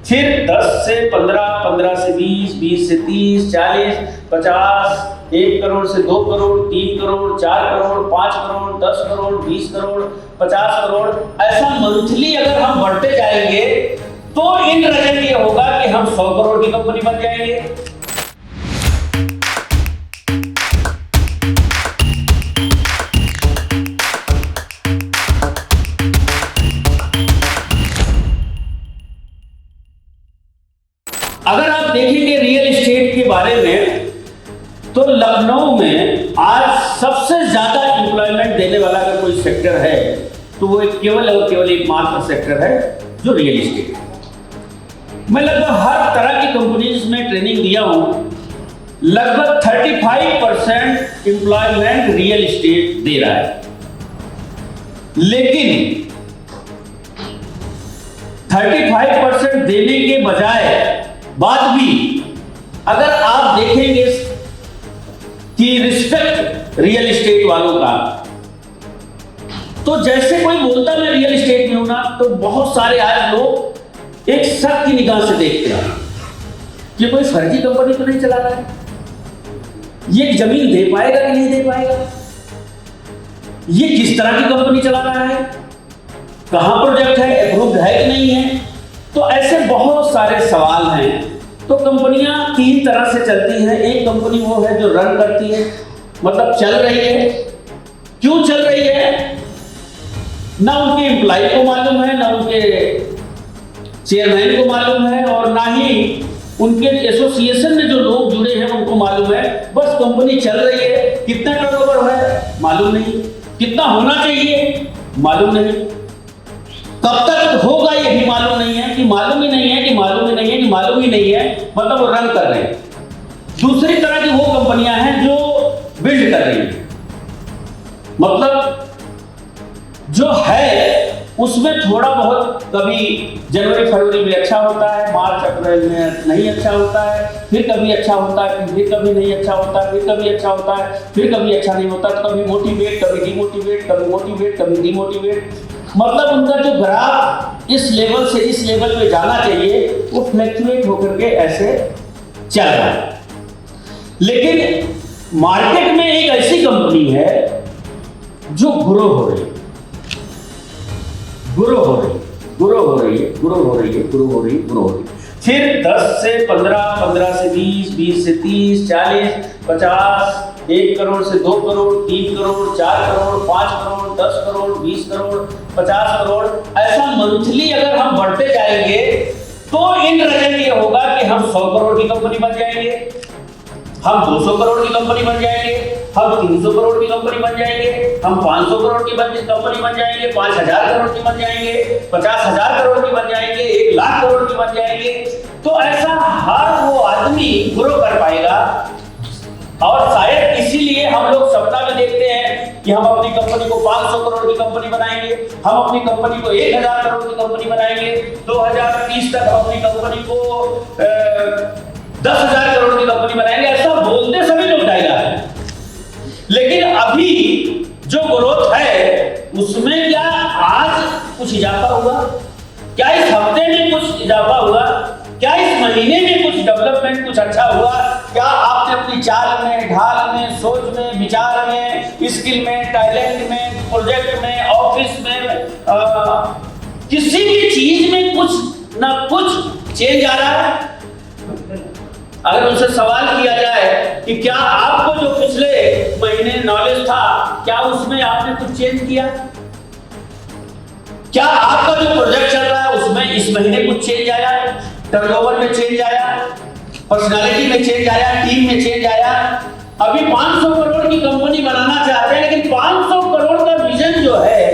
फिर 10 से 15, 15 से 20, 20 से 30, 40, 50, 1 करोड़ से 2 करोड़, 3 करोड़, 4 करोड़, 5 करोड़, 10 करोड़, 20 करोड़, 50 करोड़, ऐसा मंथली अगर हम बढ़ते जाएंगे तो इन रिजल्ट ये होगा कि हम 100 करोड़ की कंपनी बन जाएंगे। अगर आप देखेंगे रियल एस्टेट के बारे में तो लखनऊ में आज सबसे ज्यादा एम्प्लॉयमेंट देने वाला अगर कोई सेक्टर है तो वो केवल और केवल एक मात्र सेक्टर है जो रियल एस्टेट है। मैं लगभग हर तरह की कंपनीज में ट्रेनिंग दिया हूं, लगभग 35% एम्प्लॉयमेंट रियल एस्टेट दे रहा है। लेकिन 35% देने के बजाय बाद भी अगर आप देखेंगे कि रिस्पेक्ट रियल एस्टेट वालों का, तो जैसे कोई बोलता मैं रियल एस्टेट में हूं ना, तो बहुत सारे आज लोग एक शक की निगाह से देखते हैं कि कोई फर्जी कंपनी तो नहीं चला रहा है, ये जमीन दे पाएगा कि नहीं दे पाएगा, ये किस तरह की कंपनी चला रहा है, कहां प्रोजेक्ट है, अप्रूव्ड है कि नहीं है। तो ऐसे बहुत सारे सवाल हैं। तो कंपनियां 3 तरह से चलती हैं। एक कंपनी वो है जो रन करती है, मतलब चल रही है। क्यों चल रही है? ना उनके एम्प्लॉय को मालूम है, ना उनके चेयरमैन को मालूम है, और ना ही उनके एसोसिएशन में जो लोग जुड़े हैं उनको मालूम है। बस कंपनी चल रही है, कितना टर्नओवर है मालूम नहीं, कितना होना चाहिए मालूम नहीं, कब तक होगा ये भी मालूम नहीं है, कि मालूम ही नहीं है, कि मालूम ही नहीं है, कि मालूम ही नहीं है, मतलब वो रन कर रहे हैं। दूसरी तरह की वो कंपनियां हैं जो बिल्ड कर रही हैं, मतलब जो है उसमें थोड़ा बहुत कभी जनवरी फरवरी में अच्छा होता है, मार्च अप्रैल में नहीं अच्छा होता है, फिर कभी अच्छा होता है, फिर कभी नहीं अच्छा होता है, फिर कभी अच्छा होता है, फिर कभी अच्छा नहीं होता, तो कभी मोटिवेट, कभी डिमोटिवेट, कभी मोटिवेट, कभी डिमोटिवेट। मतलब उनका जो ग्राफ इस लेवल से इस लेवल पे जाना चाहिए वो फ्लक्चुएट होकर के ऐसे चल रहा है। लेकिन मार्केट में एक ऐसी कंपनी है जो ग्रो हो रही है, ग्रो हो रही है, ग्रो हो रही है, ग्रो हो रही है, ग्रो हो रही है, ग्रो हो रही है। फिर 10 से 15, 15 से 20, 20 से 30, 40, 50, 1 करोड़ से 2 करोड़, 3 करोड़, 4 करोड़, 5 करोड़, 10 करोड़, 20 करोड़, 50 करोड़, ऐसा मंथली अगर हम बढ़ते जाएंगे तो इन रिजल्ट ये होगा कि हम 100 करोड़ की कंपनी बन जाएंगे, हम 200 करोड़ की कंपनी बन जाएंगे, हम 300 करोड़ की कंपनी बन जाएंगे, हम 500 करोड़ की कंपनी बन जाएंगे, 5000 करोड़ की बन जाएंगे, 50,000 करोड़ की बन जाएंगे, 1 लाख करोड़ की बन जाएंगे। तो ऐसा हर वो आदमी ग्रो कर पाएगा। और शायद इसीलिए हम लोग सपना में देखते हैं कि हम अपनी कंपनी को 500 करोड़ की कंपनी बनाएंगे, हम अपनी कंपनी को 1000 करोड़ की कंपनी बनाएंगे, 2030 तक हम अपनी कंपनी को 10,000 करोड़ की कंपनी बनाएंगे। ऐसा बोलते सभी लोग डायलॉग है, लेकिन अभी जो ग्रोथ है उसमें क्या आज कुछ इजाफा हुआ? क्या इस हफ्ते में कुछ इजाफा हुआ? क्या इस महीने में कुछ डेवलपमेंट कुछ अच्छा हुआ? क्या आपने अपनी चाल में, ढाल में, सोच में, विचार में, स्किल में, टैलेंट में, प्रोजेक्ट में, ऑफिस में, किसी भी चीज में कुछ ना कुछ चेंज आ रहा है? अगर उनसे सवाल किया जाए कि क्या आपको जो पिछले महीने नॉलेज था, क्या उसमें आपने कुछ चेंज किया? क्या आपका जो प्रोजेक्ट चल रहा है उसमें इस महीने कुछ चेंज आया? टर्नओवर में चेंज आया, पर्सनालिटी में चेंज आया, टीम में चेंज आया? अभी 500 करोड़ की कंपनी बनाना चाहते हैं, लेकिन 500 करोड़ का विजन जो है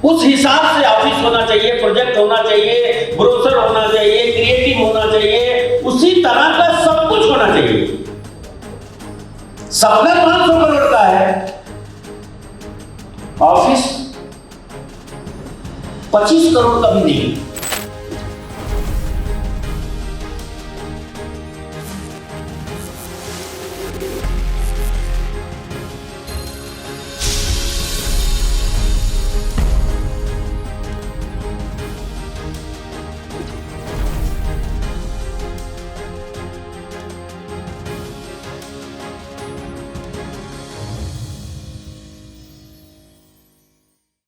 उस हिसाब से ऑफिस होना चाहिए, प्रोजेक्ट होना चाहिए, ब्रोशर होना चाहिए, क्रिएटिव होना चाहिए, उसी तरह का सब कुछ होना चाहिए। सपना 500 करोड़ का है, ऑफिस 25 करोड़ का भी नहीं।